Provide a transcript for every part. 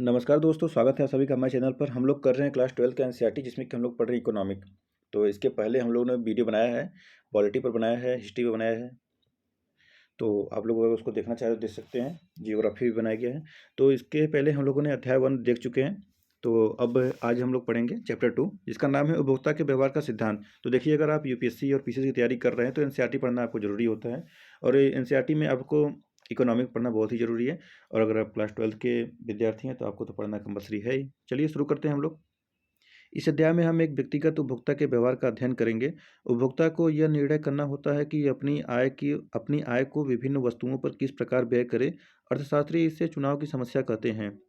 नमस्कार दोस्तों, स्वागत है सभी का हमारे चैनल पर। हम लोग कर रहे हैं क्लास 12 का एनसीईआरटी, जिसमें कि हम लोग पढ़ रहे हैं इकोनॉमिक। तो इसके पहले हम लोगों ने वीडियो बनाया है, पॉलिटी पर बनाया है, हिस्ट्री पर बनाया है। तो आप लोग अगर उसको देखना चाहे तो देख सकते हैं। जियोग्राफी भी बनाया गया है। तो इसके पहले हम लोगों ने अध्याय 1 देख चुके हैं। तो अब आज हम लोग पढ़ेंगे चैप्टर 2, जिसका नाम है उपभोक्ता के व्यवहार का सिद्धांत। तो देखिए, अगर आप यूपीएससी और पीसीएस की तैयारी कर रहे हैं तो एनसीईआरटी पढ़ना आपको जरूरी होता है। और एनसीईआरटी में आपको इकोनॉमिक पढ़ना बहुत ही ज़रूरी है। और अगर आप क्लास 12 के विद्यार्थी हैं तो आपको तो पढ़ना कंपलसरी है ही। चलिए शुरू करते हैं हम लोग। इस अध्याय में हम एक व्यक्तिगत उपभोक्ता के व्यवहार का अध्ययन करेंगे। उपभोक्ता को यह निर्णय करना होता है कि अपनी आय को विभिन्न वस्तुओं पर किस प्रकार व्यय करे। अर्थशास्त्री इसे चुनाव की समस्या कहते हैं।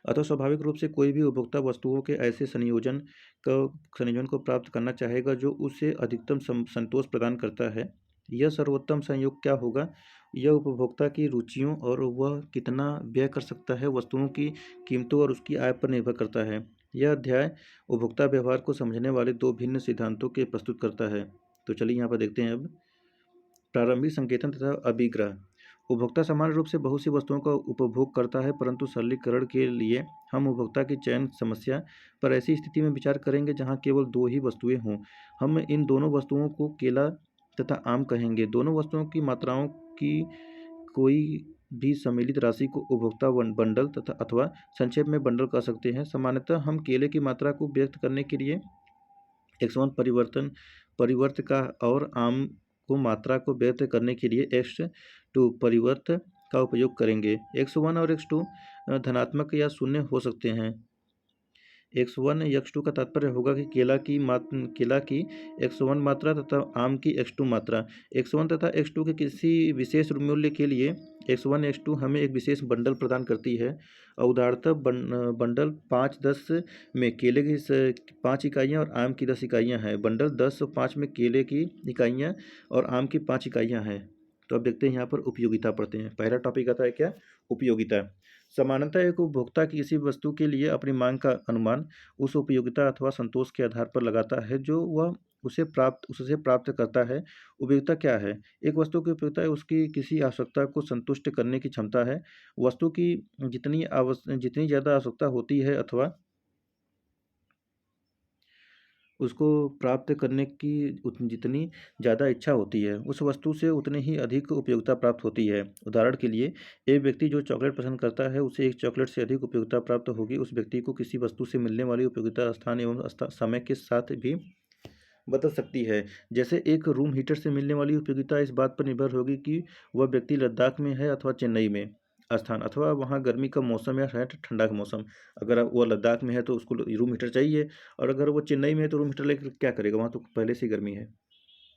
अतः स्वाभाविक रूप से कोई भी उपभोक्ता वस्तुओं के ऐसे संयोजन को प्राप्त करना चाहेगा जो उसे अधिकतम संतोष प्रदान करता है। यह सर्वोत्तम संयोग क्या होगा? यह उपभोक्ता की रुचियों और वह कितना व्यय कर सकता है वस्तुओं की कीमतों और उसकी आय पर निर्भर करता है। यह अध्याय उपभोक्ता व्यवहार को समझने वाले दो भिन्न सिद्धांतों के प्रस्तुत करता है। तो चलिए यहाँ पर देखते हैं अब। प्रारंभिक संकेतन तथा अभिग्रह। उपभोक्ता सामान्य रूप से बहुत सी वस्तुओं का उपभोग करता है, परंतु सरलीकरण के लिए हम उपभोक्ता की चयन समस्या पर ऐसी स्थिति में विचार करेंगे जहां केवल दो ही वस्तुएं हों। हम इन दोनों वस्तुओं को केला तथा आम कहेंगे। दोनों वस्तुओं की मात्राओं की कोई भी सम्मिलित राशि को उपभोक्ता बंडल तथा अथवा संक्षेप में बंडल कह सकते हैं। सामान्यतः हम केले की मात्रा को व्यक्त करने के लिए x1 परिवर्त का और आम को मात्रा को व्यक्त करने के लिए x2 परिवर्त का उपयोग करेंगे। x1 और x2 धनात्मक या शून्य हो सकते हैं। x1 x2 का तात्पर्य होगा कि केला की x1 मात्रा तथा आम की x2 मात्रा। x1 तथा x2 के किसी विशेष मूल्य के लिए x1 x2 हमें एक विशेष बंडल प्रदान करती है। उदाहरणतः बंडल 5-10 में केले की 5 इकाइयाँ और आम की 10 इकाइयाँ हैं। बंडल 10 और 5 में केले की इकाइयाँ और आम की 5 इकाइयाँ हैं। तो अब देखते हैं यहाँ पर उपयोगिता पढ़ते हैं। पहला टॉपिक आता है क्या? उपयोगिता। सामान्यतः एक उपभोक्ता किसी वस्तु के लिए अपनी मांग का अनुमान उस उपयोगिता अथवा संतोष के आधार पर लगाता है जो वह उससे प्राप्त करता है। उपयोगिता क्या है? एक वस्तु की उपयोगिता उसकी किसी आवश्यकता को संतुष्ट करने की क्षमता है। वस्तु की जितनी ज़्यादा आवश्यकता होती है अथवा उसको प्राप्त करने की जितनी ज़्यादा इच्छा होती है, उस वस्तु से उतनी ही अधिक उपयोगिता प्राप्त होती है। उदाहरण के लिए, एक व्यक्ति जो चॉकलेट पसंद करता है उसे एक चॉकलेट से अधिक उपयोगिता प्राप्त होगी। उस व्यक्ति को किसी वस्तु से मिलने वाली उपयोगिता स्थान एवं समय के साथ भी बदल सकती है। जैसे एक रूम हीटर से मिलने वाली उपयोगिता इस बात पर निर्भर होगी कि वह व्यक्ति लद्दाख में है अथवा चेन्नई में स्थान, अथवा वहाँ गर्मी का मौसम या शायद ठंडा का मौसम। अगर वो लद्दाख में है तो उसको रूम हीटर चाहिए, और अगर वो चेन्नई में है तो रूम हीटर लेकर क्या करेगा, वहाँ तो पहले से गर्मी है।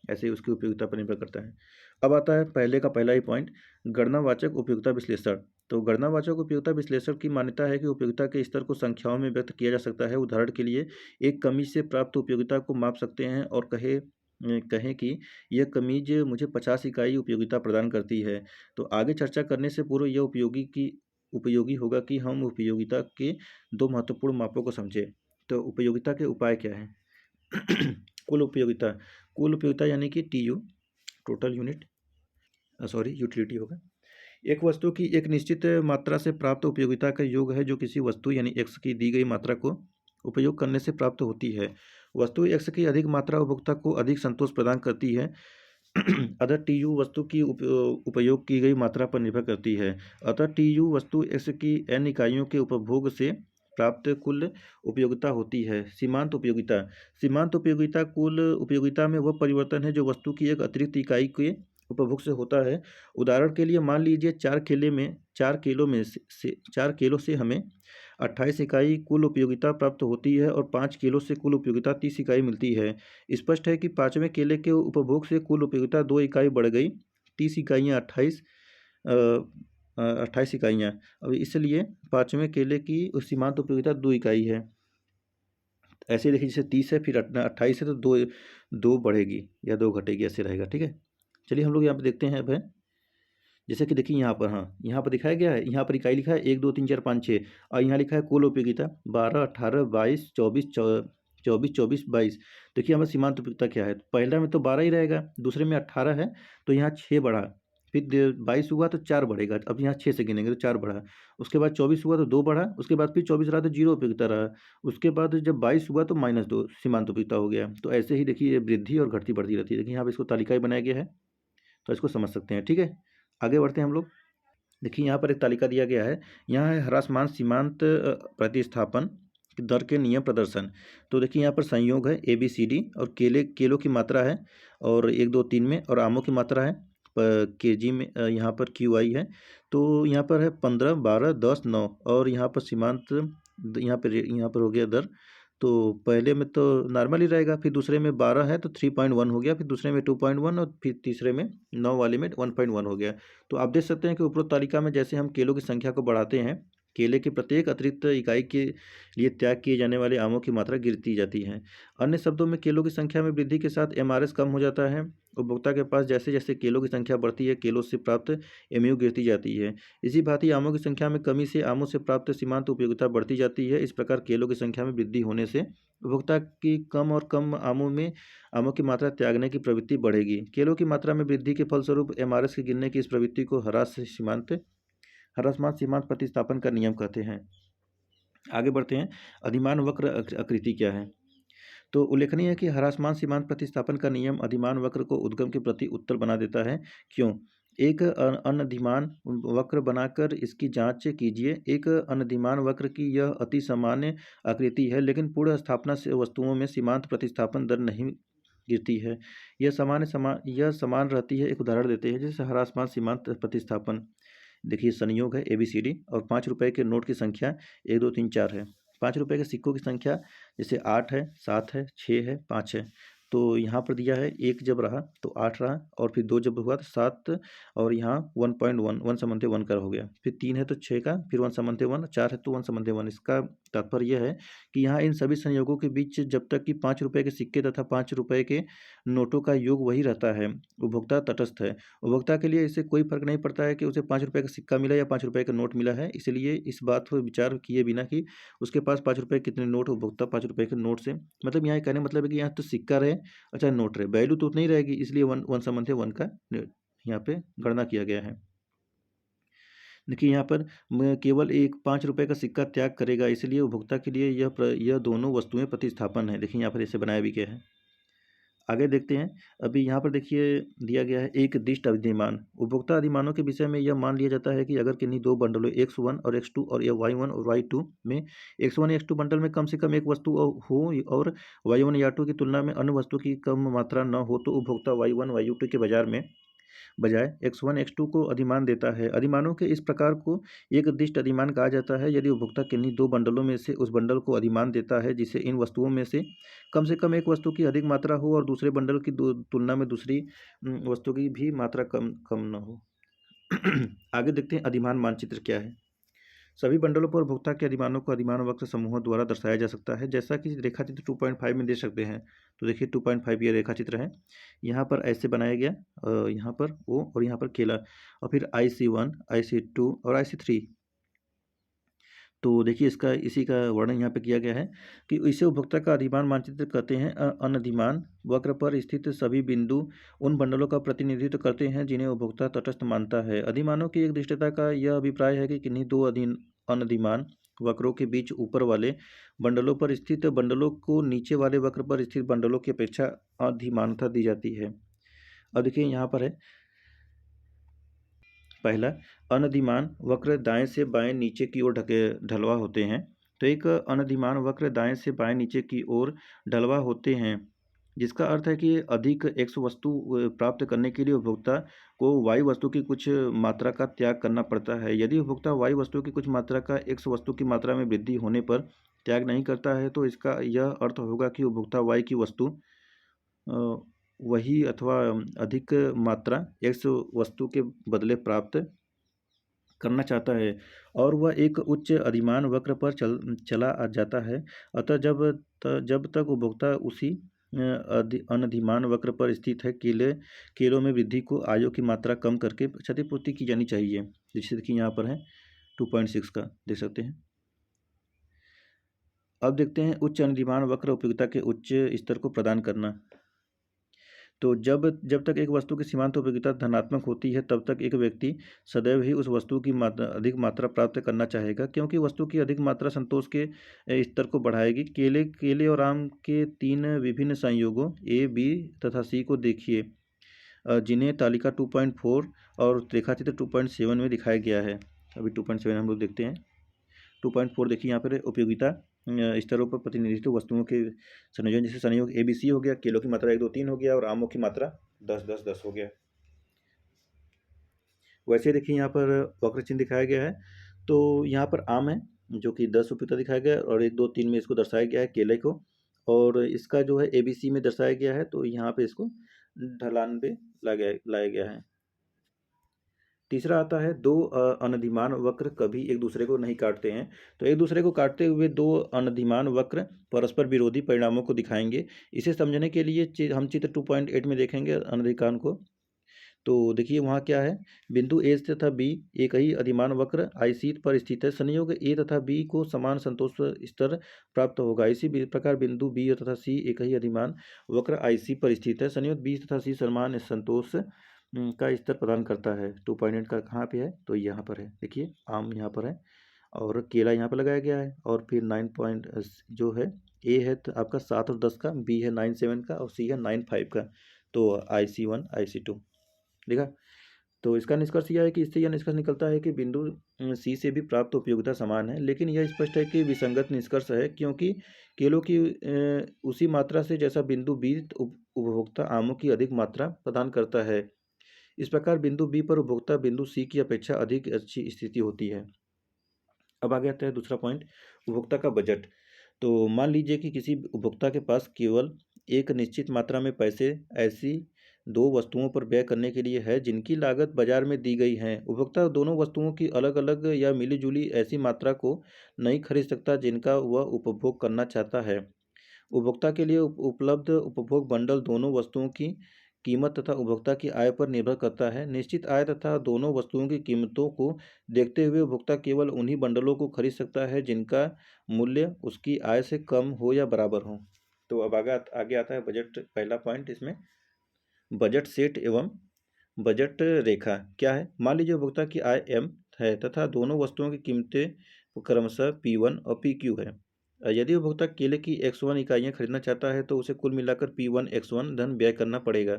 ऐसे ही उसकी उपयोगिता पर निर्भर करता है। अब आता है पहले का पहला ही पॉइंट, गणनावाचक उपयोगिता विश्लेषण। तो गणनावाचक उपयोगिता विश्लेषण की मान्यता है कि उपयोगिता के स्तर को संख्याओं में व्यक्त किया जा सकता है। उदाहरण के लिए, एक कमीज से प्राप्त उपयोगिता को माप सकते हैं और कहें कि यह कमीज मुझे 50 इकाई उपयोगिता प्रदान करती है। तो आगे चर्चा करने से पूर्व यह उपयोगी होगा कि हम उपयोगिता के दो महत्वपूर्ण मापों को समझें। तो उपयोगिता के उपाय क्या हैं? कुल उपयोगिता यानी कि TU, टोटल यूनिट यूटिलिटी होगा। एक वस्तु की एक निश्चित मात्रा से प्राप्त उपयोगिता का योग है जो किसी वस्तु यानी x की दी गई मात्रा को उपयोग करने से प्राप्त होती है। वस्तु x की अधिक मात्रा उपभोक्ता को अधिक संतोष प्रदान करती है। अतः TU वस्तु की उपयोग की गई मात्रा पर निर्भर करती है। अतः TU वस्तु x की n इकाइयों के उपभोग से प्राप्त कुल उपयोगिता होती है। सीमांत उपयोगिता कुल उपयोगिता में वह परिवर्तन है जो वस्तु की एक अतिरिक्त इकाई के उपभोग से होता है। उदाहरण के लिए मान लीजिए 4 किलो से हमें 28 इकाई कुल उपयोगिता प्राप्त होती है और 5 किलो से कुल उपयोगिता 30 इकाई मिलती है। स्पष्ट है कि 5वें केले के उपभोग से कुल उपयोगिता 2 इकाई बढ़ गई। 30 इकाइयाँ 28 इकाइयाँ। अब इसलिए 5वें केले की सीमांत उपयोगिता 2 इकाई है। ऐसे देखिए, जैसे 30 है फिर 28 है तो दो बढ़ेगी या 2 घटेगी, ऐसे रहेगा। ठीक है, चलिए हम लोग यहाँ पे देखते हैं। अब है जैसे कि देखिए यहाँ पर, हाँ यहाँ पर दिखाया गया है, यहाँ पर इकाई लिखा है 1 2 3 4 5 6, और यहाँ लिखा है कुल उपयोगिता 12 18 22 24 22। देखिए यहाँ पर सीमांत उपयोगिता क्या है, पहला में तो 12 ही रहेगा, दूसरे में 18 है तो यहाँ 6 बढ़ा, फिर 22 हुआ तो 4 बढ़ेगा, अब यहाँ 6 से गिनेंगे तो 4 बढ़ा। उसके बाद 24 हुआ तो 2 बढ़ा, उसके बाद फिर 24 रहा तो 0 उपयोगिता रहा। उसके बाद जब 22 हुआ तो -2 सीमांत उपयोगिता हो गया। तो ऐसे ही देखिए ये वृद्धि और घटती बढ़ती रहती है। देखिए यहाँ पे इसको तालिकाएँ बनाया गया है, तो इसको समझ सकते हैं। ठीक है, आगे बढ़ते हैं हम लोग। देखिए यहाँ पर एक तालिका दिया गया है, यहाँ है ह्रासमान सीमांत प्रतिस्थापन दर के नियम प्रदर्शन। तो देखिए यहाँ पर संयोग है ABCD, और केलों की मात्रा है और 1 2 3 में, और आमों की मात्रा है KG में, यहाँ पर QI है। तो यहाँ पर है 15 12 10 9, और यहाँ पर सीमांत यहाँ पर हो गया दर। तो पहले में तो नॉर्मल ही रहेगा, फिर दूसरे में 12 है तो 3.1 हो गया, फिर दूसरे में 2.1, और फिर तीसरे में 9 वाले में 1.1 हो गया। तो आप देख सकते हैं कि उपरोक्त तालिका में जैसे हम केलों की संख्या को बढ़ाते हैं, केले के प्रत्येक अतिरिक्त इकाई के लिए त्याग किए जाने वाले आमों की मात्रा गिरती जाती है। अन्य शब्दों में केलों की संख्या में वृद्धि के साथ MRS कम हो जाता है। उपभोक्ता के पास जैसे जैसे केलों की संख्या बढ़ती है, केलों से प्राप्त MU गिरती जाती है। इसी भांति आमों की संख्या में कमी से आमों से प्राप्त सीमांत उपयोगिता बढ़ती जाती है। इस प्रकार केलों की संख्या में वृद्धि होने से उपभोक्ता की कम और कम आमों की मात्रा त्यागने की प्रवृत्ति बढ़ेगी। केलों की मात्रा में वृद्धि के फलस्वरूप MRS के गिरने की इस प्रवृत्ति को ह्रासमान सीमांत प्रतिस्थापन का नियम कहते हैं। आगे बढ़ते हैं, अधिमान वक्र आकृति क्या है। तो उल्लेखनीय है कि ह्रासमान सीमांत प्रतिस्थापन का नियम अधिमान वक्र को उद्गम के प्रति उत्तर बना देता है। क्यों? एक अनधिमान वक्र बनाकर इसकी जांच कीजिए। एक अनधिमान वक्र की यह अति सामान्य आकृति है, लेकिन पूर्ण स्थापना से वस्तुओं में सीमांत प्रतिस्थापन दर नहीं गिरती है। यह समान रहती है। एक उदाहरण देते हैं, जैसे ह्रासमान सीमांत प्रतिस्थापन। देखिए संयोग है ABCD, और 5 रुपए के नोट की संख्या 1 2 3 4 है। 5 रुपए के सिक्कों की संख्या जैसे 8 है, 7 है, 6 है, 5 है। तो यहाँ पर दिया है 1 जब रहा तो 8 रहा, और फिर 2 जब हुआ तो 7, और यहाँ 1.1 1/1 का हो गया। फिर 3 है तो 6 का, फिर 1/1, 4 है तो 1/1। इसका तात्पर्य यह है कि यहाँ इन सभी संयोगों के बीच जब तक कि 5 रुपए के सिक्के तथा 5 रुपए के नोटों का योग वही रहता है, उपभोक्ता तटस्थ है। उपभोक्ता के लिए इससे कोई फर्क नहीं पड़ता है कि उसे 5 रुपए का सिक्का मिला या 5 रुपए का नोट मिला है। इसलिए इस बात पर विचार किए बिना कि उसके पास 5 रुपए कितने नोट, उपभोक्ता 5 रुपए के नोट से मतलब यहाँ कहने मतलब है कि यहाँ तो सिक्का रहे अच्छा नोट रहे, वैल्यू तो उतनी ही रहेगी। इसलिए 1/1 का यहाँ पे गणना किया गया है। देखिए यहाँ पर केवल एक 5 रुपए का सिक्का त्याग करेगा, इसलिए उपभोक्ता के लिए यह दोनों वस्तुएं प्रतिस्थापन है। देखिए यहाँ पर इसे बनाया भी गया है। आगे देखते हैं। अभी यहाँ पर देखिए दिया गया है एक दिष्ट अधिमान। उपभोक्ता अधिमानों के विषय में यह मान लिया जाता है कि अगर किन्हीं दो बंडलों X1 और X2 और या Y1 और Y2 में X1 या X2 बंडल में कम से कम एक वस्तु हो, और Y1 या Y2 की तुलना में अन्य वस्तु की कम मात्रा न हो, तो उपभोक्ता Y1 Y2 के बाजार में बजाय X1 X2 को अधिमान देता है। अधिमानों के इस प्रकार को एक दिष्ट अधिमान कहा जाता है यदि उपभोक्ता किन्हीं दो बंडलों में से उस बंडल को अधिमान देता है जिसे इन वस्तुओं में से कम से कम एक वस्तु की अधिक मात्रा हो और दूसरे बंडल की तुलना में दूसरी वस्तु की भी मात्रा कम न हो। आगे देखते हैं अधिमान मानचित्र क्या है। सभी बंडलों पर उपभोक्ता के अधिमानों को अधिमान वक्र समूहों द्वारा दर्शाया जा सकता है, जैसा कि रेखा चित्र 2.5 में देख सकते हैं। तो देखिए 2.5 ये रेखा चित्र है। यहाँ पर ऐसे बनाया गया, यहाँ पर O और यहाँ पर केला, और फिर IC1 IC2 और IC3। तो देखिए इसका इसी का वर्णन यहाँ पे किया गया है कि इसे उपभोक्ता का अधिमान मानचित्र कहते हैं। अनधिमान वक्र पर स्थित सभी बिंदु उन बंडलों का प्रतिनिधित्व करते हैं जिन्हें उपभोक्ता तटस्थ मानता है। अधिमानों की एक दृष्टता का यह अभिप्राय है कि किन्हीं दो अनधिमान वक्रों के बीच ऊपर वाले बंडलों पर स्थित बंडलों को नीचे वाले वक्र पर स्थित बंडलों की अपेक्षा अधिमानता दी जाती है। अब देखिए यहाँ पर है पहला, अनधिमान वक्र दाएं से बाएं नीचे की ओर ढलवा होते हैं। तो एक अनधिमान वक्र दाएं से बाएं नीचे की ओर ढलवा होते हैं, जिसका अर्थ है कि अधिक X वस्तु प्राप्त करने के लिए उपभोक्ता को Y वस्तु की कुछ मात्रा का त्याग करना पड़ता है। यदि उपभोक्ता Y वस्तु की कुछ मात्रा का X वस्तु की मात्रा में वृद्धि होने पर त्याग नहीं करता है, तो इसका यह अर्थ होगा कि उपभोक्ता Y की वस्तु वही अथवा अधिक मात्रा X वस्तु के बदले प्राप्त करना चाहता है, और वह एक उच्च अधिमान वक्र पर चला जाता है। अतः जब तक उपभोक्ता उसी अनधिमान वक्र पर स्थित है, केलों में वृद्धि को आयों की मात्रा कम करके क्षतिपूर्ति की जानी चाहिए। जैसे कि यहाँ पर है 2.6 का देख सकते हैं। अब देखते हैं उच्च अनधिमान वक्र उपयोगिता के उच्च स्तर को प्रदान करना। तो जब तक एक वस्तु की सीमांत उपयोगिता धनात्मक होती है तब तक एक व्यक्ति सदैव ही उस वस्तु की अधिक मात्रा प्राप्त करना चाहेगा, क्योंकि वस्तु की अधिक मात्रा संतोष के स्तर को बढ़ाएगी। केले केले और आम के 3 विभिन्न संयोगों ए, बी तथा सी को देखिए, जिन्हें तालिका 2.4 और रेखाचित्र 2.7 में दिखाया गया है। अभी 2.7 हम लोग देखते हैं। 2.4 देखिए, यहाँ पर उपयोगिता स्तरों पर प्रतिनिधित्व वस्तुओं के संयोजन, जैसे संयोग ए बी सी हो गया, केलों की मात्रा 1 2 3 हो गया और आमों की मात्रा 10 10 10 हो गया। वैसे देखिए यहाँ पर वक्र चिन्ह दिखाया गया है। तो यहाँ पर आम है जो कि 10 उपयोगिता दिखाया गया है और 1 2 3 में इसको दर्शाया गया है केले को, और इसका जो है ए बी सी में दर्शाया गया है, तो यहाँ पे इसको ढलान पे लाया गया है। तीसरा आता है, दो अनधिमान वक्र कभी एक दूसरे को नहीं काटते हैं। तो एक दूसरे को काटते हुए दो अनधिमान वक्र परस्पर विरोधी परिणामों को दिखाएंगे। इसे समझने के लिए हम चित्र 2.8 में देखेंगे अनधिकान को। तो देखिए वहाँ क्या है, बिंदु ए तथा बी एक ही अधिमान वक्र IC पर स्थित है। संयोग ए तथा बी को समान संतोष स्तर प्राप्त होगा। इसी प्रकार बिंदु बी तथा सी एक ही अधिमान वक्र IC पर स्थित है। संयोग बी तथा सी समान संतोष का स्तर प्रदान करता है। 2.8 का कहाँ पे है, तो यहाँ पर है। देखिए आम यहाँ पर है और केला यहाँ पर लगाया गया है, और फिर 9 पॉइंट जो है ए है तो आपका 7 और 10 का, बी है 9 7 का और सी है 9 5 का। तो IC1 IC2 देखा। तो इसका निष्कर्ष यह है कि इससे यह निष्कर्ष निकलता है कि बिंदु सी से भी प्राप्त उपयोगिता समान है, लेकिन यह स्पष्ट है कि विसंगत निष्कर्ष है, क्योंकि केलों की उसी मात्रा से जैसा बिंदु बी उपभोक्ता आमों की अधिक मात्रा प्रदान करता है। इस प्रकार बिंदु बी पर उपभोक्ता बिंदु सी की अपेक्षा अधिक अच्छी स्थिति होती है। अब आगे आता है दूसरा पॉइंट, उपभोक्ता का बजट। तो मान लीजिए कि किसी उपभोक्ता के पास केवल एक निश्चित मात्रा में पैसे ऐसी दो वस्तुओं पर व्यय करने के लिए है जिनकी लागत बाजार में दी गई है। उपभोक्ता दोनों वस्तुओं की अलग अलग या मिली जुली ऐसी मात्रा को नहीं खरीद सकता जिनका वह उपभोग करना चाहता है। उपभोक्ता के लिए उपलब्ध उपभोग बंडल दोनों वस्तुओं की कीमत तथा उपभोक्ता की आय पर निर्भर करता है। निश्चित आय तथा दोनों वस्तुओं की कीमतों को देखते हुए उपभोक्ता केवल उन्हीं बंडलों को खरीद सकता है जिनका मूल्य उसकी आय से कम हो या बराबर हो। तो अब आगे आता है बजट। पहला पॉइंट इसमें बजट सेट एवं बजट रेखा क्या है। मान लीजिए उपभोक्ता की आय M है तथा दोनों वस्तुओं की कीमतें क्रमशः P1 और PQ है। यदि उपभोक्ता केले की X1 इकाइयाँ खरीदना चाहता है तो उसे कुल मिलाकर P1 X1 धन व्यय करना पड़ेगा।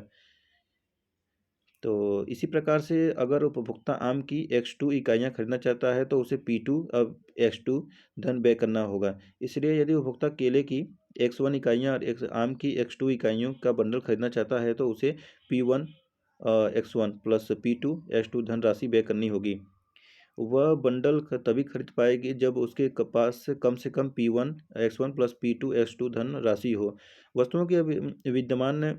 तो इसी प्रकार से अगर उपभोक्ता आम की X2 इकाइयाँ खरीदना चाहता है तो उसे P2 अब X2 धन व्यय करना होगा। इसलिए यदि उपभोक्ता केले की X1 इकाइयाँ और आम की X2 इकाइयों का बंडल खरीदना चाहता है तो उसे P1 X1 plus P2 X2 धनराशि व्यय करनी होगी। वह बंडल तभी खरीद पाएगी जब उसके पास कम से कम P1 X1 plus P2 X2 धन राशि हो। वस्तुओं की विद्यमान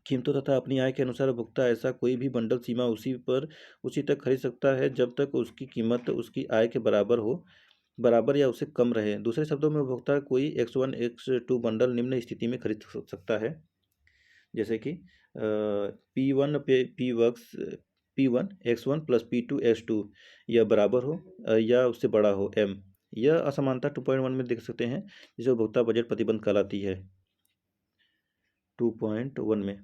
कीमतों तथा अपनी आय के अनुसार उपभोक्ता ऐसा कोई भी बंडल सीमा उसी तक खरीद सकता है जब तक उसकी कीमत उसकी आय के बराबर या उससे कम रहे। दूसरे शब्दों में उपभोक्ता कोई X1 X2 बंडल निम्न स्थिति में खरीद सकता है, जैसे कि P1 X1 plus P2 X2 यह बराबर हो या उससे बड़ा हो M। यह असमानता 2.1 में देख सकते हैं, जिसे उपभोक्ता बजट प्रतिबंध कहलाती है 2.1 में।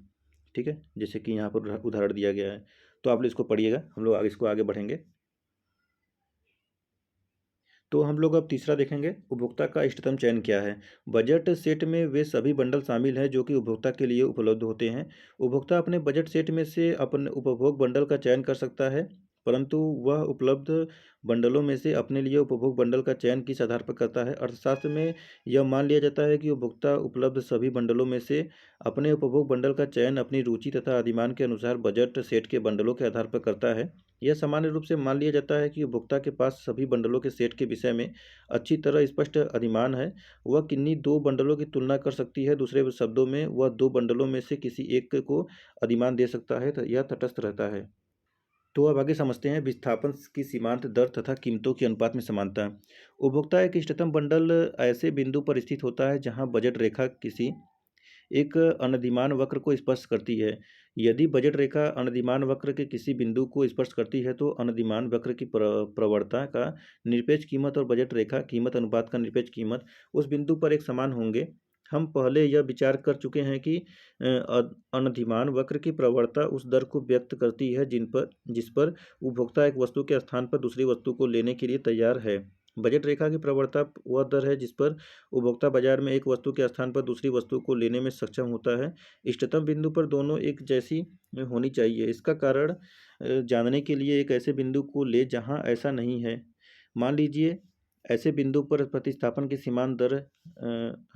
ठीक है, जैसे कि यहाँ पर उदाहरण दिया गया है। तो आप लोग इसको पढ़िएगा, हम लोग इसको आगे बढ़ेंगे। तो हम लोग अब तीसरा देखेंगे, उपभोक्ता का इष्टतम चयन क्या है। बजट सेट में वे सभी बंडल शामिल हैं जो कि उपभोक्ता के लिए उपलब्ध होते हैं। उपभोक्ता अपने बजट सेट में से अपने उपभोग बंडल का चयन कर सकता है, परंतु वह उपलब्ध बंडलों में से अपने लिए उपभोग बंडल का चयन किस आधार पर करता है। अर्थशास्त्र में यह मान लिया जाता है कि उपभोक्ता उपलब्ध सभी बंडलों में से अपने उपभोग बंडल का चयन अपनी रुचि तथा अधिमान के अनुसार बजट सेट के बंडलों के आधार पर करता है। यह सामान्य रूप से मान लिया जाता है कि उपभोक्ता के पास सभी बंडलों के सेट के विषय में अच्छी तरह स्पष्ट अधिमान है। वह किन्हीं दो बंडलों की तुलना कर सकती है। दूसरे शब्दों में वह दो बंडलों में से किसी एक को अधिमान दे सकता है, यह तटस्थ रहता है। तो अब आगे समझते हैं विस्थापन की सीमांत दर तथा कीमतों के अनुपात में समानता। उपभोक्ता एक इष्टतम बंडल ऐसे बिंदु पर स्थित होता है जहां बजट रेखा किसी एक अनधिमान वक्र को स्पर्श करती है। यदि बजट रेखा अनधिमान वक्र के किसी बिंदु को स्पर्श करती है तो अनधिमान वक्र की प्रवणता का निरपेक्ष कीमत और बजट रेखा कीमत अनुपात का निरपेक्ष कीमत उस बिंदु पर एक समान होंगे। हम पहले यह विचार कर चुके हैं कि अनधिमान वक्र की प्रवणता उस दर को व्यक्त करती है जिस पर उपभोक्ता एक वस्तु के स्थान पर दूसरी वस्तु को लेने के लिए तैयार है। बजट रेखा की प्रवणता वह दर है जिस पर उपभोक्ता बाजार में एक वस्तु के स्थान पर दूसरी वस्तु को लेने में सक्षम होता है। इष्टतम बिंदु पर दोनों एक जैसी होनी चाहिए। इसका कारण जानने के लिए एक ऐसे बिंदु को ले जहां ऐसा नहीं है। मान लीजिए ऐसे बिंदु पर प्रतिस्थापन की सीमांत दर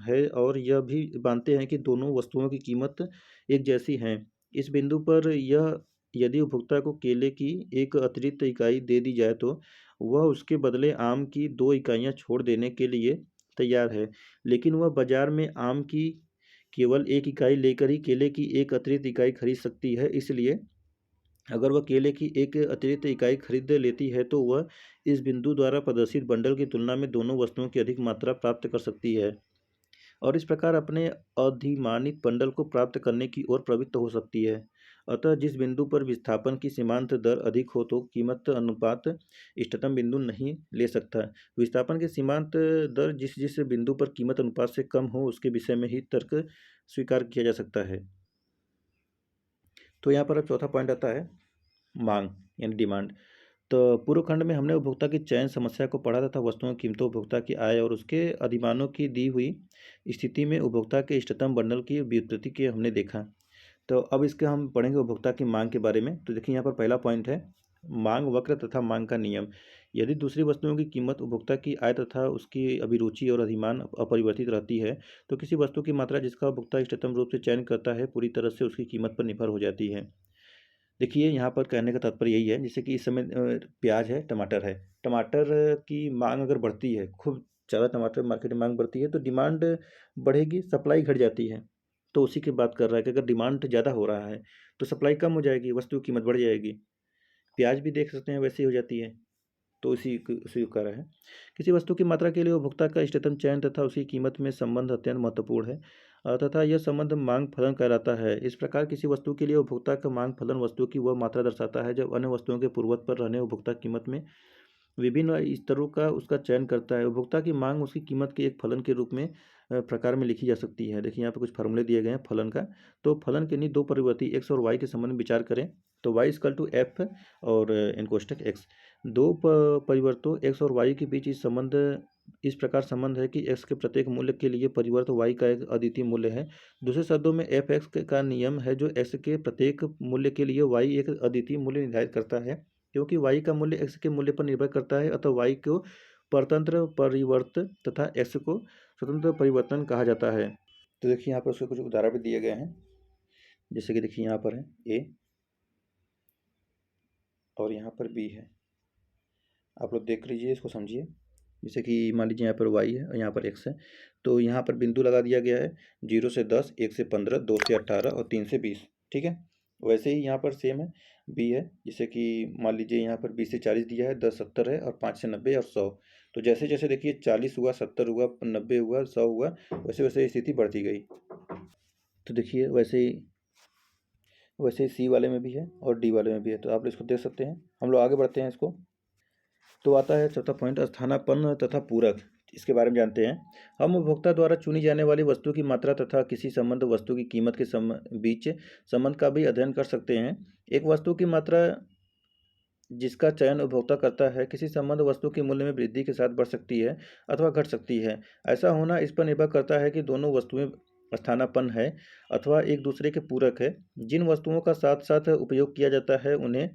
है और यह भी मानते हैं कि दोनों वस्तुओं की कीमत एक जैसी हैं। इस बिंदु पर यह यदि उपभोक्ता को केले की एक अतिरिक्त इकाई दे दी जाए तो वह उसके बदले आम की 2 इकाइयाँ छोड़ देने के लिए तैयार है, लेकिन वह बाजार में आम की केवल 1 इकाई लेकर ही केले की एक अतिरिक्त इकाई खरीद सकती है। इसलिए अगर वह केले की एक अतिरिक्त इकाई खरीद लेती है तो वह इस बिंदु द्वारा प्रदर्शित बंडल की तुलना में दोनों वस्तुओं की अधिक मात्रा प्राप्त कर सकती है और इस प्रकार अपने अधिमानित बंडल को प्राप्त करने की ओर प्रवृत्त हो सकती है। अतः जिस बिंदु पर विस्थापन की सीमांत दर अधिक हो तो कीमत अनुपात इष्टतम बिंदु नहीं ले सकता। विस्थापन की सीमांत दर जिस जिस बिंदु पर कीमत अनुपात से कम हो उसके विषय में ही तर्क स्वीकार किया जा सकता है। तो यहाँ पर अब चौथा पॉइंट आता है मांग यानी डिमांड। तो पूर्व खंड में हमने उपभोक्ता की चयन समस्या को पढ़ा तथा वस्तुओं की कीमतों, उपभोक्ता की आय और उसके अधिमानों की दी हुई स्थिति में उपभोक्ता के इष्टतम बंडल की व्युत्पत्ति के हमने देखा। तो अब इसके हम पढ़ेंगे उपभोक्ता की मांग के बारे में। तो देखिए यहाँ पर पहला पॉइंट है मांग वक्र तथा मांग का नियम। यदि दूसरी वस्तुओं की कीमत उपभोक्ता की आय तथा उसकी अभिरुचि और अधिमान अपरिवर्तित रहती है तो किसी वस्तु की मात्रा जिसका उपभोक्ता इष्टतम रूप से चयन करता है पूरी तरह से उसकी कीमत पर निर्भर हो जाती है। देखिए यहाँ पर कहने का तात्पर्य यही है, जैसे कि इस समय प्याज है, टमाटर है। टमाटर की मांग अगर बढ़ती है, खूब ज़्यादा टमाटर मार्केट में मांग बढ़ती है तो डिमांड बढ़ेगी, सप्लाई घट जाती है। तो उसी की बात कर रहा है कि अगर डिमांड ज़्यादा हो रहा है तो सप्लाई कम हो जाएगी, वस्तु की कीमत बढ़ जाएगी। प्याज भी देख सकते हैं वैसे ही हो जाती है। तो उसी को कह रहा है। किसी वस्तु की मात्रा के लिए उपभोक्ता का इष्टतम चयन तथा उसकी कीमत में संबंध अत्यंत महत्वपूर्ण है तथा यह संबंध मांग फलन कहलाता है। इस प्रकार किसी वस्तु के लिए उपभोक्ता का मांग फलन वस्तु की वह मात्रा दर्शाता है जब अन्य वस्तुओं के पूर्वत पर रहने उपभोक्ता कीमत में विभिन्न स्तरों का उसका चयन करता है। उपभोक्ता की मांग उसकी कीमत के एक फलन के रूप में प्रकार में लिखी जा सकती है। देखिए यहाँ पर कुछ फार्मूले दिए गए हैं फलन का। तो फलन के लिए दो परिवर्ती एक्स और वाई के संबंध में विचार करें तो वाई इक्वल टू एफ और इन कोष्टक एक्स। दो परिवर्तों एक्स और वाई के बीच इस प्रकार संबंध है कि एक्स के प्रत्येक मूल्य के लिए परिवर्त वाई का एक अद्वितीय मूल्य है। दूसरे शब्दों में एफ एक्स का नियम है जो एक्स के प्रत्येक मूल्य के लिए वाई एक अद्वितीय मूल्य निर्धारित करता है। क्योंकि y का मूल्य x के मूल्य पर निर्भर करता है अतः y को परतंत्र परिवर्त तथा x को स्वतंत्र परिवर्तन कहा जाता है। तो देखिए यहाँ पर उसके कुछ उदाहरण भी दिए गए हैं, जैसे कि देखिए यहाँ पर है a और यहाँ पर b है। आप लोग देख लीजिए, इसको समझिए। जैसे कि मान लीजिए यहाँ पर y है और यहाँ पर x है, तो यहाँ पर बिंदु लगा दिया गया है 0 से 10, 1 से 15, 2 से 18 और 3 से 20। ठीक है, वैसे ही यहाँ पर सेम है बी है। जैसे कि मान लीजिए यहाँ पर 20 से 40 दिया है, 10 70 है और 5 से 90 और 100। तो जैसे जैसे देखिए 40 हुआ, 70 हुआ, 90 हुआ, 100 हुआ, वैसे वैसे स्थिति बढ़ती गई। तो देखिए वैसे सी वाले में भी है और डी वाले में भी है। तो आप इसको देख सकते हैं। हम लोग आगे बढ़ते हैं इसको। तो आता है चौथा पॉइंट स्थानापन्न तथा पूरक। इसके बारे में जानते हैं। हम उपभोक्ता द्वारा चुनी जाने वाली वस्तु की मात्रा तथा किसी संबंध वस्तु की कीमत के बीच संबंध का भी अध्ययन कर सकते हैं। एक वस्तु की मात्रा जिसका चयन उपभोक्ता करता है किसी संबंध वस्तु के मूल्य में वृद्धि के साथ बढ़ सकती है अथवा घट सकती है। ऐसा होना इस पर निर्भर करता है कि दोनों वस्तुएं स्थानापन्न है अथवा एक दूसरे के पूरक है। जिन वस्तुओं का साथ साथ उपयोग किया जाता है उन्हें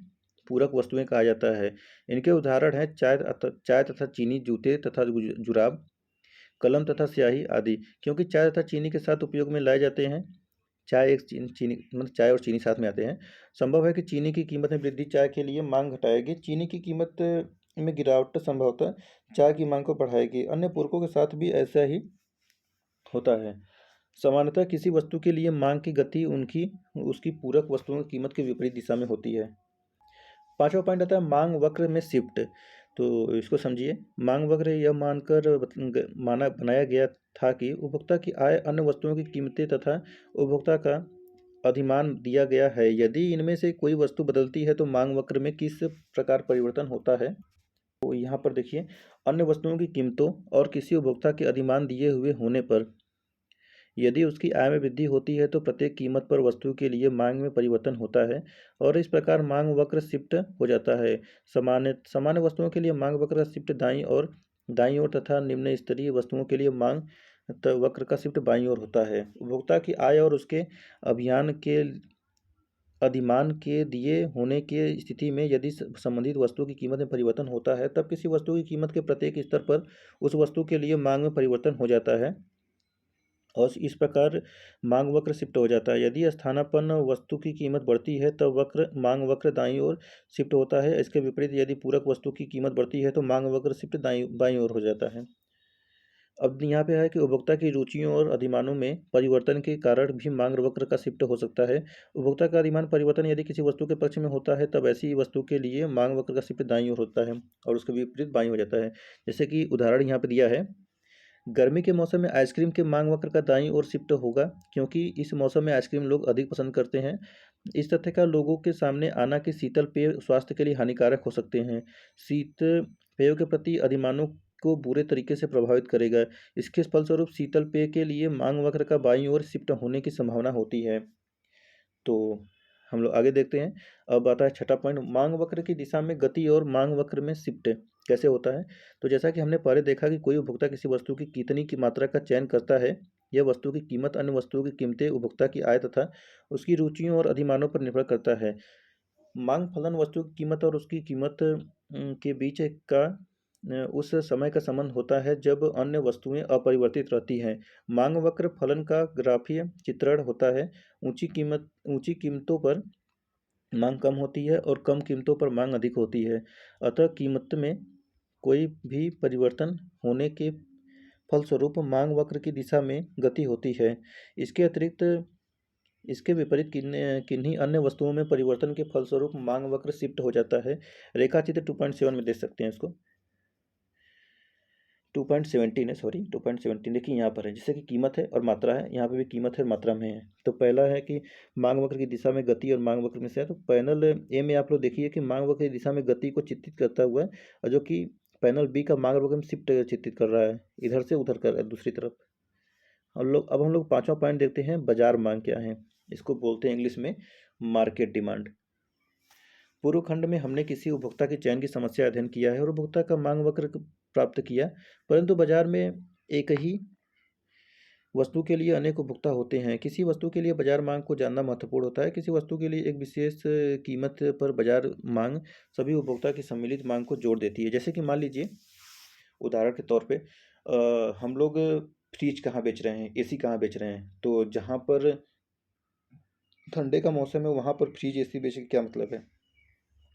पूरक वस्तुएं कहा जाता है। इनके उदाहरण हैं चाय तथा चीनी, जूते तथा जुराब, कलम तथा स्याही आदि। क्योंकि चाय तथा चीनी के साथ उपयोग में लाए जाते हैं, चाय मतलब चाय और चीनी साथ में आते हैं। संभव है कि चीनी की कीमत में वृद्धि चाय के लिए मांग घटाएगी, चीनी की कीमत में गिरावट संभवतः चाय की मांग को बढ़ाएगी। अन्य पूरकों के साथ भी ऐसा ही होता है। सामान्यतः किसी वस्तु के लिए मांग की गति उसकी पूरक वस्तुओं की कीमत के विपरीत दिशा में होती है। पांचवा पॉइंट आता है मांग वक्र में शिफ्ट। तो इसको समझिए। मांग वक्र यह बनाया गया था कि उपभोक्ता की आय, अन्य वस्तुओं की कीमतें तथा उपभोक्ता का अधिमान दिया गया है। यदि इनमें से कोई वस्तु बदलती है तो मांग वक्र में किस प्रकार परिवर्तन होता है। तो यहाँ पर देखिए अन्य वस्तुओं की कीमतों और किसी उपभोक्ता के अधिमान दिए हुए होने पर यदि उसकी आय में वृद्धि होती है तो प्रत्येक कीमत पर वस्तु के लिए मांग में परिवर्तन होता है और इस प्रकार मांग वक्र शिफ्ट हो जाता है। सामान्य सामान्य वस्तुओं के लिए मांग वक्र का शिफ्ट दाईं ओर तथा निम्न स्तरीय वस्तुओं के लिए मांग वक्र का शिफ्ट बाईं ओर होता है। उपभोक्ता की आय और उसके अभियान के अधिमान के दिए होने की स्थिति में यदि संबंधित वस्तु की कीमत में परिवर्तन होता है तब किसी वस्तु की कीमत के प्रत्येक स्तर पर उस वस्तु के लिए मांग में परिवर्तन हो जाता है और इस प्रकार मांग वक्र शिफ्ट हो जाता है। यदि स्थानापन्न वस्तु की कीमत बढ़ती है तब मांग वक्र दाईं ओर शिफ्ट होता है। इसके विपरीत यदि पूरक वस्तु की कीमत बढ़ती है तो मांग वक्र शिफ्ट बाईं ओर हो जाता है। अब यहाँ पे है कि उपभोक्ता की रुचियों और अधिमानों में परिवर्तन के कारण भी मांग वक्र का शिफ्ट हो सकता है। उपभोक्ता का अधिमान परिवर्तन यदि किसी वस्तु के पक्ष में होता है तब ऐसी वस्तु के लिए मांग वक्र का शिफ्ट दाईं ओर होता है और उसके विपरीत बाईं हो जाता है। जैसे कि उदाहरण यहाँ पे दिया है, गर्मी के मौसम में आइसक्रीम के मांग वक्र का दाईं ओर शिफ्ट होगा क्योंकि इस मौसम में आइसक्रीम लोग अधिक पसंद करते हैं। इस तथ्य का लोगों के सामने आना कि शीतल पेय स्वास्थ्य के लिए हानिकारक हो सकते हैं शीत पेयों के प्रति अधिमानों को बुरे तरीके से प्रभावित करेगा। इसके फलस्वरूप शीतल पेय के लिए मांग वक्र का बाईं ओर शिफ्ट होने की संभावना होती है। तो हम लोग आगे देखते हैं। अब आता है छठा पॉइंट, मांग वक्र की दिशा में गति और मांग वक्र में शिफ्ट कैसे होता है। तो जैसा कि हमने पहले देखा कि कोई उपभोक्ता किसी वस्तु की कितनी की मात्रा का चयन करता है, यह वस्तु की कीमत अन्य वस्तुओं की कीमतें, उपभोक्ता की आय तथा उसकी रुचियों और अधिमानों पर निर्भर करता है। मांग फलन वस्तु की कीमत और उसकी कीमत के बीच का उस समय का संबंध होता है जब अन्य वस्तुएं अपरिवर्तित रहती हैं। मांग वक्र फलन का ग्राफीय चित्रण होता है। ऊंची कीमतों पर मांग कम होती है और कम कीमतों पर मांग अधिक होती है। अतः कीमत में कोई भी परिवर्तन होने के फलस्वरूप मांग वक्र की दिशा में गति होती है। इसके अतिरिक्त इसके विपरीत किन्हीं अन्य वस्तुओं में परिवर्तन के फलस्वरूप मांग वक्र शिफ्ट हो जाता है। रेखा चित्र 2.7 में देख सकते हैं इसको। 2.17 है, सॉरी 2.17 देखिए यहाँ पर है, जैसे कि कीमत है और मात्रा है, यहाँ पे भी कीमत है और मात्रा में है। तो पहला है कि मांग वक्र की दिशा में गति और मांग वक्र में से है। तो पैनल ए में आप लोग देखिए कि मांग वक्र की दिशा में गति को चित्रित करता हुआ है और जो कि पैनल बी का मांग वक्र में शिफ्ट चित्रित कर रहा है, इधर से उधर कर रहा है दूसरी तरफ। हम लोग पांचवा पॉइंट देखते हैं, बाजार मांग क्या है। इसको बोलते हैं इंग्लिश में मार्केट डिमांड। पूर्व खंड में हमने किसी उपभोक्ता के चयन की समस्या अध्ययन किया है और उपभोक्ता का मांग वक्र प्राप्त किया, परंतु बाजार में एक ही वस्तु के लिए अनेक उपभोक्ता होते हैं। किसी वस्तु के लिए बाजार मांग को जानना महत्वपूर्ण होता है। किसी वस्तु के लिए एक विशेष कीमत पर बाजार मांग सभी उपभोक्ता की सम्मिलित मांग को जोड़ देती है। जैसे कि मान लीजिए उदाहरण के तौर पे हम लोग फ्रिज कहाँ बेच रहे हैं, एसी कहाँ बेच रहे हैं। तो जहाँ पर ठंडे का मौसम है वहाँ पर फ्रिज एसी बेचने का क्या मतलब है,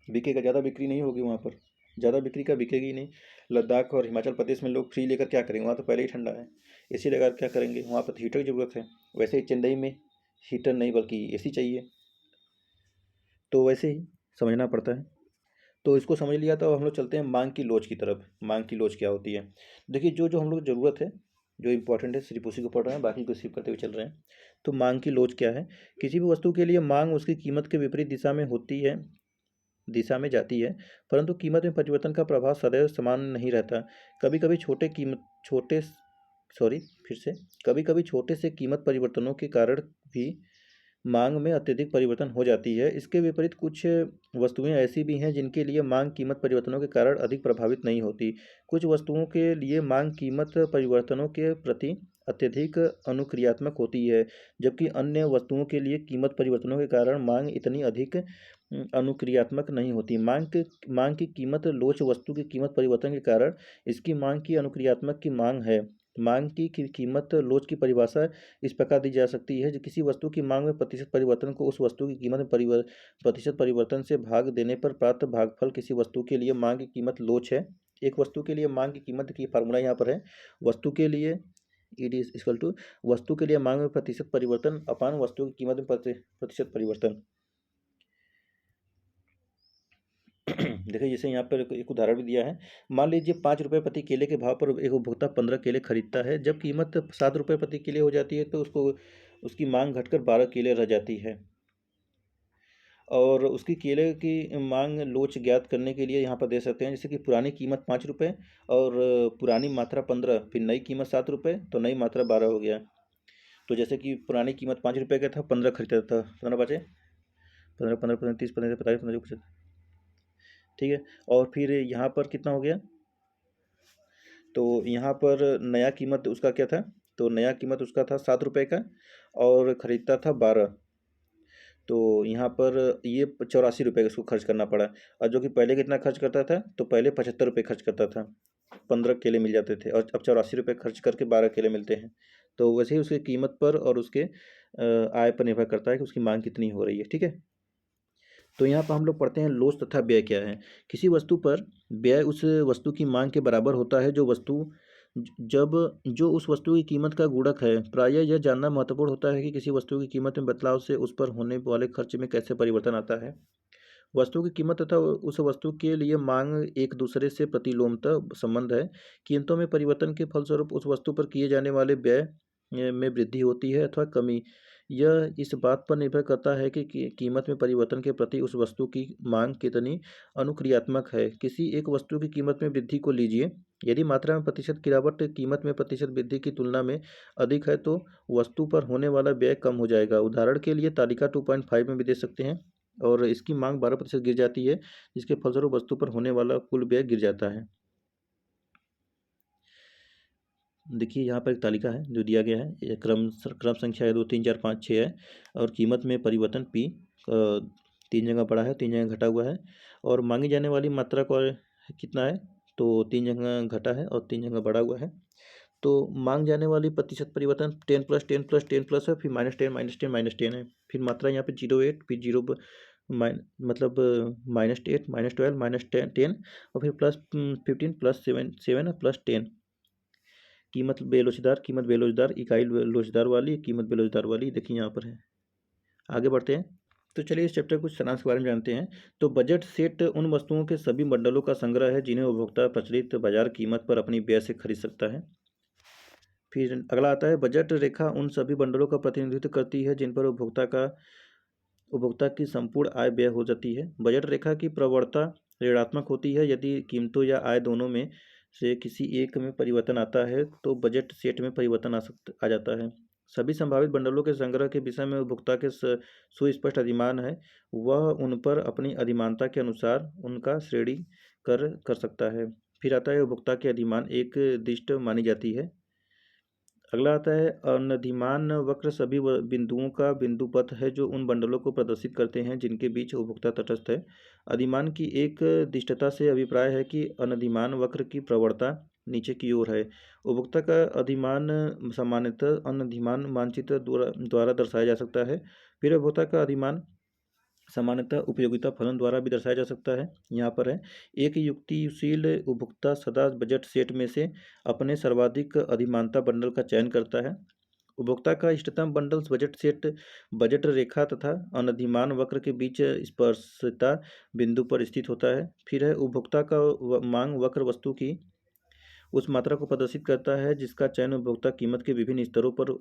बिकेगा, ज़्यादा बिक्री नहीं होगी वहाँ पर, ज़्यादा बिक्री का बिकेगी नहीं। लद्दाख और हिमाचल प्रदेश में लोग फ्री लेकर क्या करेंगे, वहाँ तो पहले ही ठंडा है, एसी लगा क्या करेंगे, वहाँ पर तो हीटर की ज़रूरत है। वैसे ही चेन्नई में हीटर नहीं बल्कि एसी चाहिए, तो वैसे ही समझना पड़ता है। तो इसको समझ लिया तो हम लोग चलते हैं मांग की लोच की तरफ। मांग की लोच क्या होती है, देखिए जो जो हम लोग ज़रूरत है, जो इंपॉर्टेंट है सिर्फ उसी को पढ़ रहे हैं, बाकी को सिर्फ करते हुए चल रहे हैं। तो मांग की लोच क्या है, किसी भी वस्तु के लिए मांग उसकी कीमत के विपरीत दिशा में जाती है, परंतु कीमत में परिवर्तन का प्रभाव सदैव समान नहीं रहता। कभी कभी छोटे से कीमत परिवर्तनों के कारण भी मांग में अत्यधिक परिवर्तन हो जाती है। इसके विपरीत कुछ वस्तुएं ऐसी भी हैं जिनके लिए मांग कीमत परिवर्तनों के कारण अधिक प्रभावित नहीं होती। कुछ वस्तुओं के लिए मांग कीमत परिवर्तनों के प्रति अत्यधिक अनुक्रियात्मक होती है, जबकि अन्य वस्तुओं के लिए कीमत परिवर्तनों के कारण मांग इतनी अधिक अनुक्रियात्मक नहीं होती। मांग की कीमत लोच वस्तु की कीमत परिवर्तन के कारण इसकी मांग की अनुक्रियात्मक की मांग है। मांग की कीमत लोच की परिभाषा इस प्रकार दी जा सकती है, जो किसी वस्तु की मांग में प्रतिशत परिवर्तन को उस वस्तु की कीमत में प्रतिशत परिवर्तन से भाग देने पर प्राप्त भागफल किसी वस्तु के लिए मांग की कीमत लोच है। एक वस्तु के लिए मांग की कीमत की फार्मूला यहाँ पर है, वस्तु के लिए इट इज इक्वल टू वस्तु के लिए मांग में प्रतिशत परिवर्तन अपान वस्तु की कीमत में प्रतिशत परिवर्तन। देखिए जैसे यहाँ पर एक उदाहरण भी दिया है। मान लीजिए 5 रुपये प्रति केले के भाव पर एक उपभोक्ता 15 केले खरीदता है। जब कीमत 7 रुपये प्रति केले हो जाती है तो उसकी मांग घटकर 12 केले रह जाती है। और उसकी केले की मांग लोच ज्ञात करने के लिए यहाँ पर दे सकते हैं, जैसे कि पुरानी कीमत 5 रुपये और पुरानी मात्रा 15, फिर नई कीमत 7 रुपये, तो नई मात्रा 12 हो गया। तो जैसे कि पुरानी कीमत 5 रुपये का था, 15 खरीदा था, 15 बचे, 15 15 15 30 15 45 15 50, ठीक है। और फिर यहाँ पर कितना हो गया, तो यहाँ पर नया कीमत उसका क्या था, तो नया कीमत उसका था 7 रुपये का और ख़रीदता था 12, तो यहाँ पर ये 84 रुपये का इसको खर्च करना पड़ा। और जो कि पहले कितना खर्च करता था, तो पहले 75 रुपये खर्च करता था, 15 केले मिल जाते थे, और अब 84 रुपये खर्च करके 12 केले मिलते हैं। तो वैसे ही उसकी कीमत पर और उसके आय पर निर्भर करता है कि उसकी मांग कितनी हो रही है, ठीक है। तो यहाँ पर हम लोग पढ़ते हैं लोच तथा व्यय क्या है। किसी वस्तु पर व्यय उस वस्तु की मांग के बराबर होता है जब जो उस वस्तु की कीमत का गुणक है। प्रायः यह जानना महत्वपूर्ण होता है कि किसी वस्तु की कीमत में बदलाव से उस पर होने वाले खर्च में कैसे परिवर्तन आता है। वस्तु की कीमत तथा उस वस्तु के लिए मांग एक दूसरे से प्रतिलोमतः संबंध है। कीमतों में परिवर्तन के फलस्वरूप उस वस्तु पर किए जाने वाले व्यय में वृद्धि होती है अथवा कमी। यह इस बात पर निर्भर करता है कि कीमत में परिवर्तन के प्रति उस वस्तु की मांग कितनी अनुक्रियात्मक है। किसी एक वस्तु की कीमत में वृद्धि को लीजिए। यदि मात्रा में प्रतिशत गिरावट कीमत में प्रतिशत वृद्धि की तुलना में अधिक है तो वस्तु पर होने वाला व्यय कम हो जाएगा। उदाहरण के लिए तालिका 2.5 में भी दे सकते हैं। और इसकी मांग 12% गिर जाती है, जिसके फलस्वरूप वस्तु पर होने वाला कुल व्यय गिर जाता है। देखिए यहाँ पर एक तालिका है जो दिया गया है, ये क्रम संख्या है 2 3 4 5 6 है, और कीमत में परिवर्तन पी 3 जगह बढ़ा है, 3 जगह घटा हुआ है, और मांगी जाने वाली मात्रा का कितना है, तो 3 जगह घटा है और 3 जगह बढ़ा हुआ है। तो मांग जाने वाली प्रतिशत परिवर्तन 10 प्लस 10 प्लस 10 प्लस है, फिर -10 -10 -10 है, फिर मात्रा यहाँ पे 08, फिर 0 मतलब -8 -12 -10 और फिर +15 +7 7 +10। कीमत बेलोचदार, इकाई लोचदार वाली, कीमत बेलोचदार वाली, देखिए यहाँ पर है। आगे बढ़ते हैं, तो चलिए इस चैप्टर कुछ सारांश के बारे में जानते हैं। तो बजट सेट उन वस्तुओं के सभी बंडलों का संग्रह है जिन्हें उपभोक्ता प्रचलित बाजार कीमत पर अपनी व्यय से खरीद सकता है। फिर अगला आता है, बजट रेखा उन सभी बंडलों का प्रतिनिधित्व करती है जिन पर उपभोक्ता की संपूर्ण आय व्यय हो जाती है। बजट रेखा की प्रवणता ऋणात्मक होती है। यदि कीमतों या आय दोनों में से किसी एक में परिवर्तन आता है तो बजट सेट में परिवर्तन आ जाता है। सभी संभावित बंडलों के संग्रह के विषय में उपभोक्ता के सुस्पष्ट अधिमान है। वह उन पर अपनी अधिमानता के अनुसार उनका श्रेणी कर सकता है। फिर आता है, उपभोक्ता के अधिमान एक दृष्ट मानी जाती है। अगला आता है, अनधिमान वक्र सभी बिंदुओं का बिंदु पथ है जो उन बंडलों को प्रदर्शित करते हैं जिनके बीच उपभोक्ता तटस्थ है। अधिमान की एक दिष्टता से अभिप्राय है कि अनधिमान वक्र की प्रवणता नीचे की ओर है। उपभोक्ता का अधिमान सामान्यतः अनधिमान मानचित्र द्वारा दर्शाया जा सकता है। फिर उपभोक्ता का अधिमान सामान्यतः उपयोगिता फलन द्वारा भी दर्शाया जा सकता है। यहाँ पर है, एक युक्तिशील उपभोक्ता सदा बजट सेट में से अपने सर्वाधिक अधिमानता बंडल का चयन करता है। उपभोक्ता का इष्टतम बंडल बजट सेट बजट रेखा तथा अनधिमान वक्र के बीच स्पर्शता बिंदु पर स्थित होता है। फिर है, उपभोक्ता का मांग वक्र वस्तु की उस मात्रा को प्रदर्शित करता है जिसका चयन उपभोक्ता कीमत के विभिन्न स्तरों पर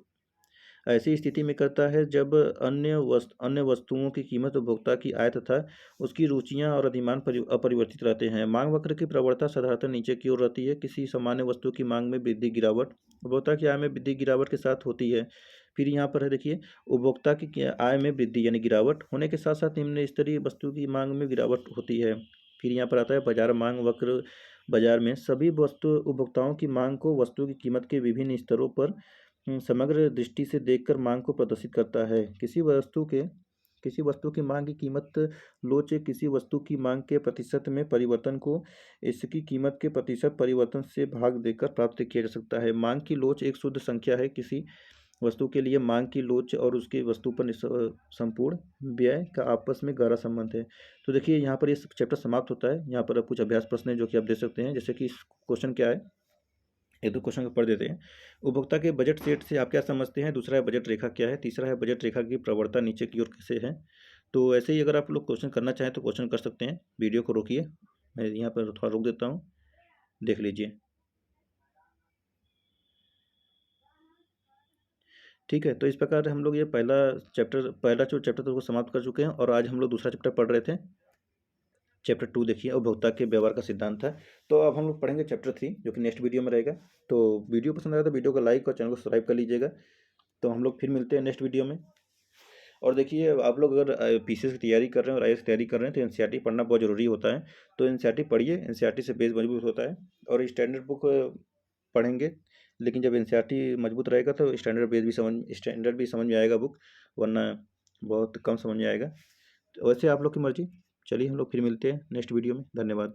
ऐसी स्थिति में करता है जब अन्य वस्तुओं की कीमत उपभोक्ता की आय तथा उसकी रुचियां और अधिमान अपरिवर्तित रहते हैं। मांग वक्र की प्रवणता साधारणतः नीचे की ओर रहती है। किसी सामान्य वस्तु की मांग में वृद्धि गिरावट उपभोक्ता की आय में वृद्धि गिरावट के साथ होती है। फिर यहाँ पर है, देखिए, उपभोक्ता की आय में वृद्धि यानी गिरावट होने के साथ साथ निम्न स्तरीय वस्तु की मांग में गिरावट होती है। फिर यहाँ पर आता है, बाजार मांग वक्र बाजार में सभी वस्तु उपभोक्ताओं की मांग को वस्तु की कीमत के विभिन्न स्तरों पर समग्र दृष्टि से देखकर मांग को प्रदर्शित करता है। किसी वस्तु की मांग की कीमत लोच किसी वस्तु की मांग के प्रतिशत में परिवर्तन को इसकी कीमत के प्रतिशत परिवर्तन से भाग देकर प्राप्त किया जा सकता है। मांग की लोच एक शुद्ध संख्या है। किसी वस्तु के लिए मांग की लोच और उसकी वस्तु पर संपूर्ण व्यय का आपस में गहरा संबंध है। तो देखिए यहाँ पर ये चैप्टर समाप्त होता है। यहाँ पर कुछ अभ्यास प्रश्न है जो कि आप देख सकते हैं। जैसे कि क्वेश्चन क्या है, एक दो क्वेश्चन को पढ़ देते हैं। उपभोक्ता के बजट सेट से आप क्या समझते हैं? दूसरा है, बजट रेखा क्या है? तीसरा है, बजट रेखा की प्रवणता नीचे की ओर कैसे है? तो ऐसे ही अगर आप लोग क्वेश्चन करना चाहें तो क्वेश्चन कर सकते हैं। वीडियो को रोकिए, मैं यहाँ पर थोड़ा रोक देता हूँ, देख लीजिए। ठीक है, तो इस प्रकार हम लोग ये पहला जो चैप्टर था वो समाप्त कर चुके हैं, और आज हम लोग दूसरा चैप्टर पढ़ रहे थे। चैप्टर 2 देखिए, उपभोक्ता के व्यवहार का सिद्धांत था। तो अब हम लोग पढ़ेंगे चैप्टर 3 जो कि नेक्स्ट वीडियो में रहेगा। तो वीडियो पसंद आया तो वीडियो को लाइक और चैनल को सब्सक्राइब कर लीजिएगा। तो हम लोग फिर मिलते हैं नेक्स्ट वीडियो में। और देखिए, आप लोग अगर पीसीएस की तैयारी कर रहे हैं और आईएएस की तैयारी कर रहे हैं तो एनसीईआरटी पढ़ना बहुत ज़रूरी होता है। तो एनसीईआरटी पढ़िए, एनसीईआरटी से बेस मजबूत होता है। और स्टैंडर्ड बुक पढ़ेंगे, लेकिन जब एनसीईआरटी मजबूत रहेगा तो स्टैंडर्ड भी समझ में आएगा बुक, वरना बहुत कम समझ में आएगा। तो वैसे आप लोग की मर्जी। चलिए हम लोग फिर मिलते हैं नेक्स्ट वीडियो में। धन्यवाद।